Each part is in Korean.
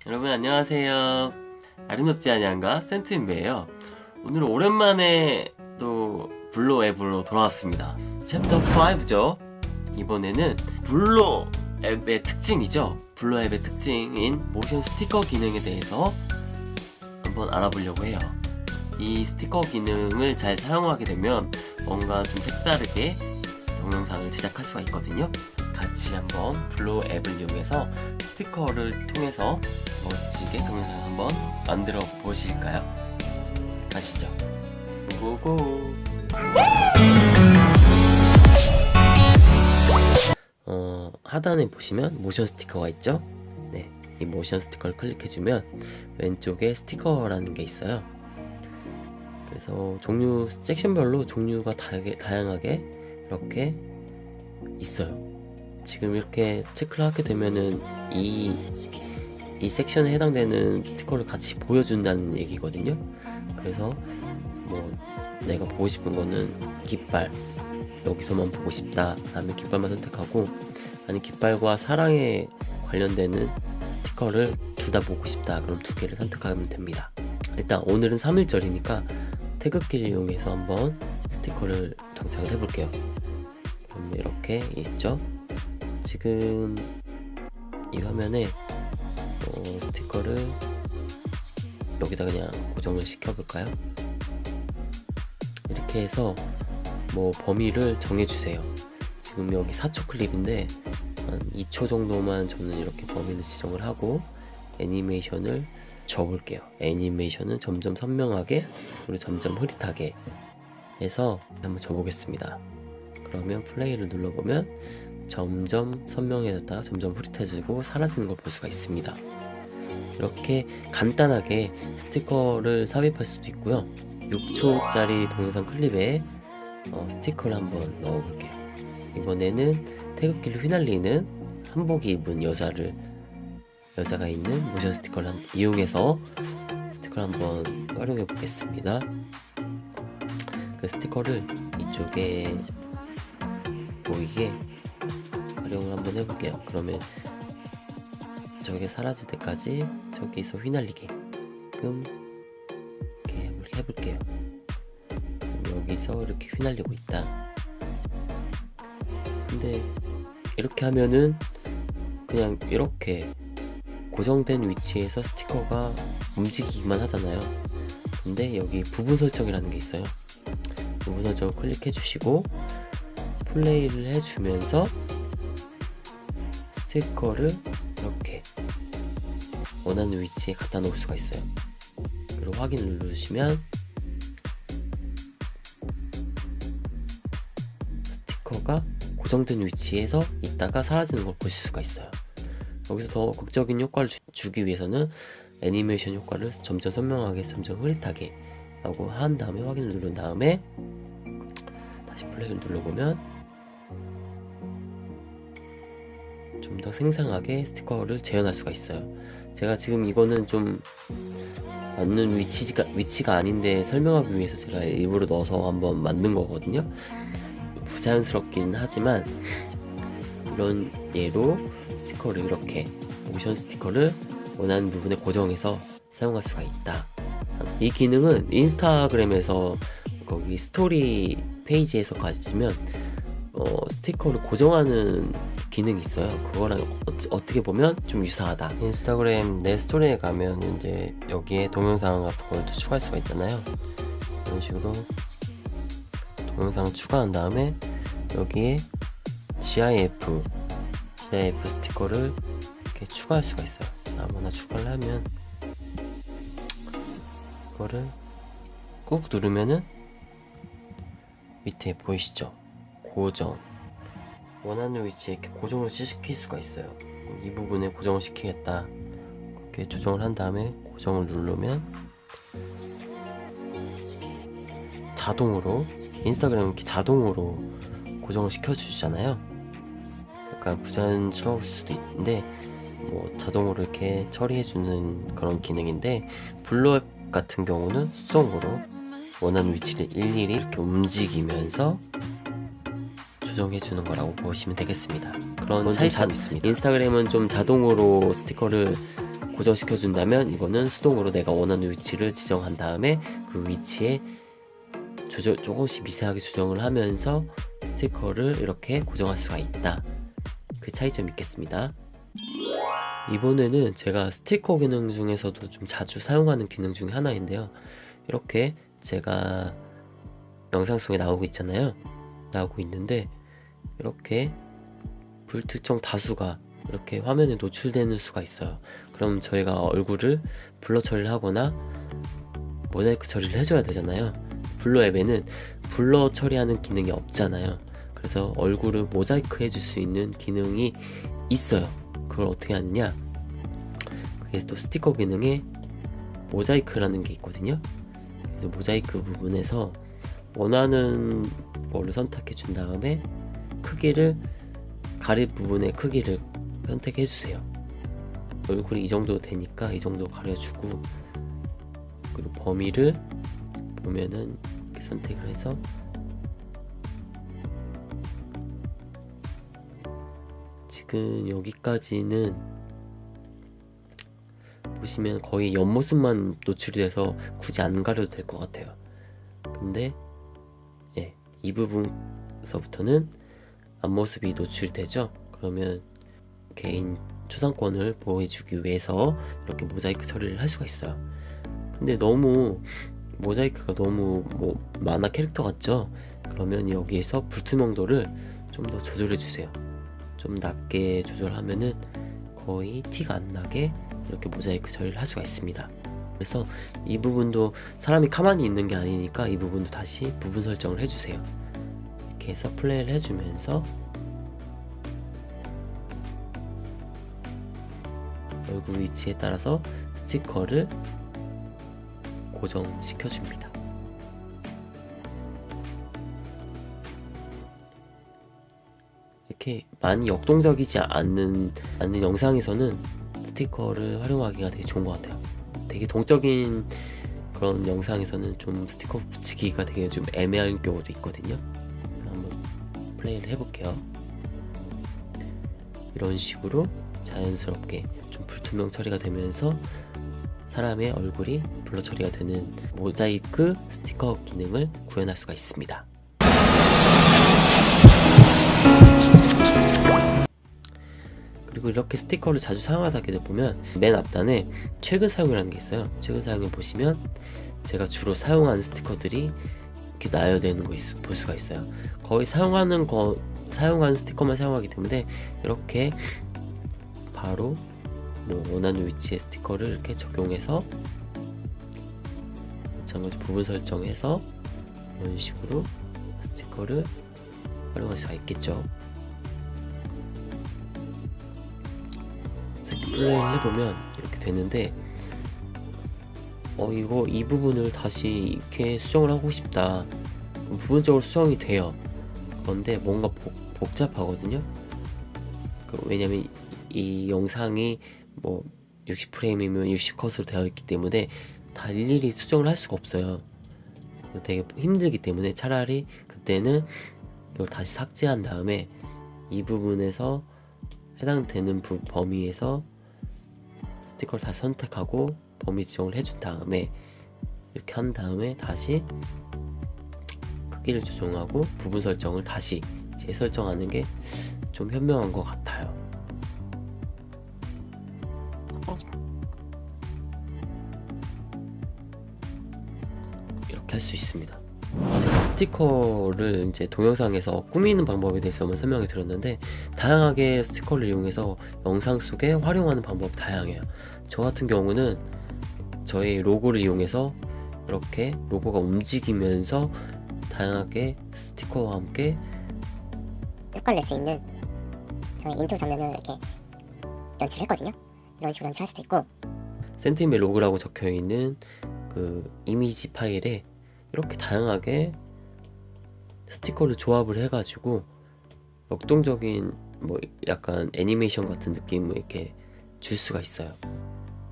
여러분 안녕하세요. 아름답지 않냐가 센트인베예요. 오늘은 오랜만에 또 블로 앱으로 돌아왔습니다. 챕터 5죠. 이번에는 블로 앱의 특징이죠. 블로 앱의 특징인 모션 스티커 기능에 대해서 한번 알아보려고 해요. 이 스티커 기능을 잘 사용하게 되면 뭔가 좀 색다르게 동영상을 제작할 수가 있거든요. 같이 한번 블로 앱을 이용해서 스티커를 통해서 멋지게 동영상 한번 만들어 보실까요? 가시죠. 고고. 하단에 보시면 모션 스티커가 있죠? 네, 이 모션 스티커를 클릭해주면 왼쪽에 스티커라는 게 있어요. 그래서 종류 섹션별로 종류가 다양하게 이렇게 있어요. 지금 이렇게 체크를 하게 되면은 이 섹션에 해당되는 스티커를 같이 보여준다는 얘기거든요. 그래서 뭐 내가 보고 싶은 거는 깃발, 여기서만 보고 싶다 하면 깃발만 선택하고, 아니 깃발과 사랑에 관련되는 스티커를 둘 다 보고 싶다 그럼 두 개를 선택하면 됩니다. 일단 오늘은 3일절이니까 태극기를 이용해서 한번 스티커를 장착을 해볼게요. 그럼 이렇게 있죠. 지금 이 화면에 스티커를 여기다 그냥 고정을 시켜볼까요? 이렇게 해서 뭐 범위를 정해주세요. 지금 여기 4초 클립인데 한 2초 정도만 저는 이렇게 범위를 지정을 하고 애니메이션을 줘볼게요. 애니메이션은 점점 선명하게 그리고 점점 흐릿하게 해서 한번 줘보겠습니다. 그러면 플레이를 눌러보면 점점 선명해졌다가 점점 흐릿해지고 사라지는 걸 볼 수가 있습니다. 이렇게 간단하게 스티커를 삽입할 수도 있고요. 6초짜리 동영상 클립에 스티커를 한번 넣어볼게요. 이번에는 태극기를 휘날리는 한복 입은 여자가 있는 모션 스티커를 이용해서 스티커를 한번 활용해 보겠습니다. 그 스티커를 이쪽에 보이게 활용을 한번 해볼게요. 그러면 저게 사라질 때까지 저기서 휘날리게끔 이렇게 해볼게요. 여기서 이렇게 휘날리고 있다. 근데 이렇게 하면은 그냥 이렇게 고정된 위치에서 스티커가 움직이기만 하잖아요. 근데 여기 부분 설정이라는 게 있어요. 부분 설정을 클릭해 주시고 플레이를 해주면서 스티커를 이렇게 원하는 위치에 갖다 놓을 수가 있어요. 그리고 확인을 누르시면 스티커가 고정된 위치에서 있다가 사라지는 걸 보실 수가 있어요. 여기서 더 극적인 효과를 주기 위해서는 애니메이션 효과를 점점 선명하게 점점 흐릿하게 라고 한 다음에 확인을 누른 다음에 다시 플레이를 눌러보면 좀 더 생생하게 스티커를 재현할 수가 있어요. 제가 지금 이거는 좀 맞는 위치가 아닌데 설명하기 위해서 제가 일부러 넣어서 한번 만든 거거든요. 부자연스럽긴 하지만 이런 예로 스티커를 이렇게 모션 스티커를 원하는 부분에 고정해서 사용할 수가 있다. 이 기능은 인스타그램에서 거기 스토리 페이지에서 가시면 스티커를 고정하는 기능이 있어요. 그거랑 어떻게 보면 좀 유사하다. 인스타그램 내 스토리에 가면 이제 여기에 동영상 같은 걸 또 추가할 수가 있잖아요. 이런 식으로 동영상을 추가한 다음에 여기에 GIF 스티커를 이렇게 추가할 수가 있어요. 아무나 추가를 하면 이거를 꾹 누르면은 밑에 보이시죠? 고정, 원하는 위치에 이렇게 고정을 시킬 수가 있어요. 이 부분에 고정을 시키겠다 이렇게 조정을 한 다음에 고정을 누르면 자동으로, 인스타그램은 이렇게 자동으로 고정을 시켜주잖아요. 약간 부자연스러울 수도 있는데 뭐 자동으로 이렇게 처리해주는 그런 기능인데, 블로 앱 같은 경우는 수동으로 원하는 위치를 일일이 이렇게 움직이면서 조정해주는 거라고 보시면 되겠습니다. 그런 차이점이 있습니다. 인스타그램은 좀 자동으로 스티커를 고정시켜 준다면 이거는 수동으로 내가 원하는 위치를 지정한 다음에 그 위치에 조금씩 미세하게 조정을 하면서 스티커를 이렇게 고정할 수가 있다. 그 차이점이 있겠습니다. 이번에는 제가 스티커 기능 중에서도 좀 자주 사용하는 기능 중에 하나인데요. 이렇게 제가 영상 속에 나오고 있잖아요. 나오고 있는데 이렇게 불특정 다수가 이렇게 화면에 노출되는 수가 있어요. 그럼 저희가 얼굴을 블러 처리를 하거나 모자이크 처리를 해줘야 되잖아요. 블러 앱에는 블러 처리하는 기능이 없잖아요. 그래서 얼굴을 모자이크 해줄 수 있는 기능이 있어요. 그걸 어떻게 하느냐, 그게 또 스티커 기능에 모자이크라는 게 있거든요. 그래서 모자이크 부분에서 원하는 거를 선택해 준 다음에 크기를, 가릴 부분의 크기를 선택해 주세요. 얼굴이 이 정도 되니까 이 정도 가려주고, 그리고 범위를 보면은 이렇게 선택을 해서 지금 여기까지는 보시면 거의 옆모습만 노출이 돼서 굳이 안 가려도 될 것 같아요. 근데 이 부분서부터는 앞모습이 노출되죠. 그러면 개인 초상권을 보호해주기 위해서 이렇게 모자이크 처리를 할 수가 있어요. 근데 너무 모자이크가 너무 만화 캐릭터 같죠? 그러면 여기에서 불투명도를 좀 더 조절해 주세요. 좀 낮게 조절하면은 거의 티가 안 나게 이렇게 모자이크 처리를 할 수가 있습니다. 그래서 이 부분도 사람이 가만히 있는 게 아니니까 이 부분도 다시 부분 설정을 해주세요. 이렇게 해서 플레이를 해주면서 얼굴 위치에 따라서 스티커를 고정시켜 줍니다. 이렇게 많이 역동적이지 않는 영상에서는 스티커를 활용하기가 되게 좋은 것 같아요. 되게 동적인 그런 영상에서는 좀 스티커 붙이기가 되게 좀 애매한 경우도 있거든요. 한번 플레이를 해볼게요. 이런 식으로 자연스럽게 좀 불투명 처리가 되면서 사람의 얼굴이 블러 처리가 되는 모자이크 스티커 기능을 구현할 수가 있습니다. 그리고 이렇게 스티커를 자주 사용하다 보면 맨 앞단에 최근 사용이라는 게 있어요. 최근 사용을 보시면 제가 주로 사용하는 스티커들이 이렇게 나열되는 거 볼 수가 있어요. 거의 사용하는 스티커만 사용하기 때문에 이렇게 바로 원하는 위치의 스티커를 이렇게 적용해서 마찬가지 부분 설정해서 이런 식으로 스티커를 활용할 수가 있겠죠. 플레이를 해보면 이렇게 되는데 이 부분을 다시 이렇게 수정을 하고 싶다. 그럼 부분적으로 수정이 돼요. 그런데 뭔가 복잡하거든요. 왜냐면 이 영상이 60프레임이면 60컷으로 되어 있기 때문에 다 일일이 수정을 할 수가 없어요. 되게 힘들기 때문에 차라리 그때는 이걸 다시 삭제한 다음에 이 부분에서 해당되는 범위에서 스티커를 다시 선택하고 범위 지정을 해준 다음에 이렇게 한 다음에 다시 크기를 조정하고 부분 설정을 다시 재설정하는 게 좀 현명한 것 같아요. 이렇게 할 수 있습니다. 제가 스티커를 이제 동영상에서 꾸미는 방법에 대해서만 설명해 드렸는데 다양하게 스티커를 이용해서 영상 속에 활용하는 방법이 다양해요. 저 같은 경우는 저희 로고를 이용해서 이렇게 로고가 움직이면서 다양하게 스티커와 함께 효과를 낼 수 있는 저희 인트로 장면을 이렇게 연출했거든요. 이런 식으로 연출할 수도 있고, 센티멜 로그라고 적혀있는 그 이미지 파일에 이렇게 다양하게 스티커를 조합을 해가지고 역동적인 약간 애니메이션 같은 느낌을 이렇게 줄 수가 있어요.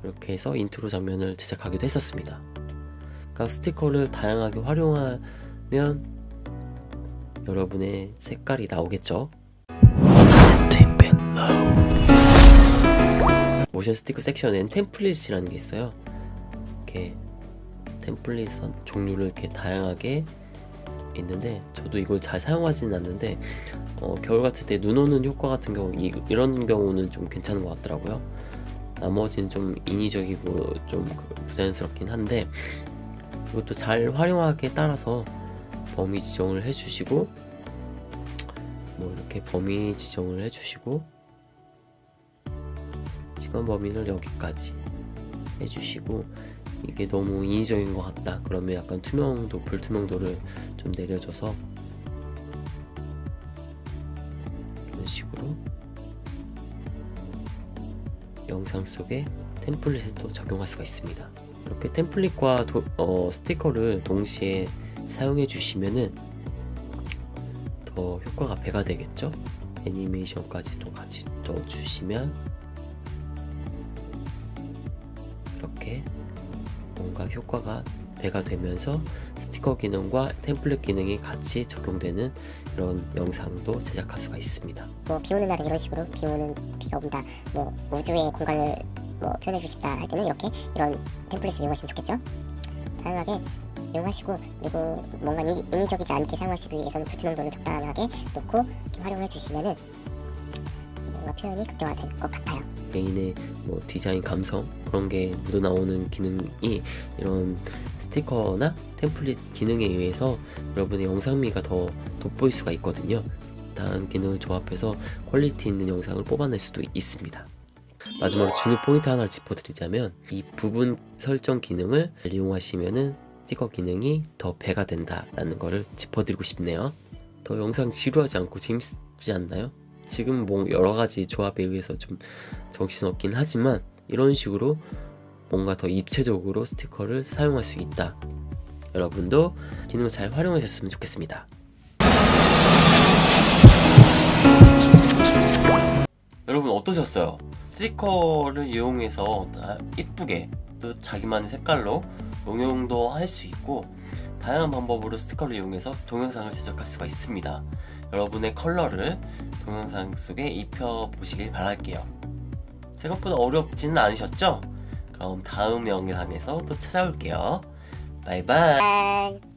이렇게 해서 인트로 장면을 제작하기도 했었습니다. 그러니까 스티커를 다양하게 활용하면 여러분의 색깔이 나오겠죠. 모션 스티커 섹션에는 템플릿이라는 게 있어요. 이렇게 템플릿 종류를 이렇게 다양하게 있는데 저도 이걸 잘 사용하지는 않는데 겨울 같을 때 눈 오는 효과 같은 경우 이런 경우는 좀 괜찮은 것 같더라고요. 나머지는 좀 인위적이고 좀 부자연스럽긴 한데 이것도 잘 활용하기에 따라서 범위 지정을 해주시고 뭐 이렇게 범위 지정을 해주시고 시간 범위를 여기까지 해주시고 이게 너무 인위적인 것 같다 그러면 약간 투명도, 불투명도를 좀 내려줘서 이런 식으로 영상 속에 템플릿을 또 적용할 수가 있습니다. 이렇게 템플릿과 스티커를 동시에 사용해 주시면은 더 효과가 배가 되겠죠? 애니메이션까지 또 같이 넣어주시면 이렇게 뭔가 효과가 배가 되면서 스티커 기능과 템플릿 기능이 같이 적용되는 이런 영상도 제작할 수가 있습니다. 뭐 비 오는 날은 이런 식으로 비가 온다, 뭐 우주의 공간을 뭐 표현해주고 싶다 할 때는 이렇게 이런 템플릿을 이용하시면 좋겠죠. 다양하게 이용하시고 그리고 뭔가 인위적이지 않게 사용하시기 위해서는 불투명도를 적당하게 놓고 이렇게 활용해 주시면은 뭔가 표현이 극대화될 것 같아요. 개인의 뭐 디자인 감성 그런 게 묻어나오는 기능이 이런 스티커나 템플릿 기능에 의해서 여러분의 영상미가 더 돋보일 수가 있거든요. 다양한 기능을 조합해서 퀄리티 있는 영상을 뽑아낼 수도 있습니다. 마지막으로 중요 포인트 하나를 짚어드리자면 이 부분 설정 기능을 이용하시면은 스티커 기능이 더 배가 된다라는 거를 짚어드리고 싶네요. 더 영상 지루하지 않고 재밌지 않나요? 지금 뭐 여러가지 조합에 의해서 좀 정신없긴 하지만 이런 식으로 뭔가 더 입체적으로 스티커를 사용할 수 있다. 여러분도 기능을 잘 활용하셨으면 좋겠습니다. 여러분 어떠셨어요? 스티커를 이용해서 이쁘게 또 자기만의 색깔로 응용도 할 수 있고 다양한 방법으로 스티커를 이용해서 동영상을 제작할 수가 있습니다. 여러분의 컬러를 동영상 속에 입혀보시길 바랄게요. 생각보다 어렵지는 않으셨죠? 그럼 다음 영상에서 또 찾아올게요. 바이바이. 바이.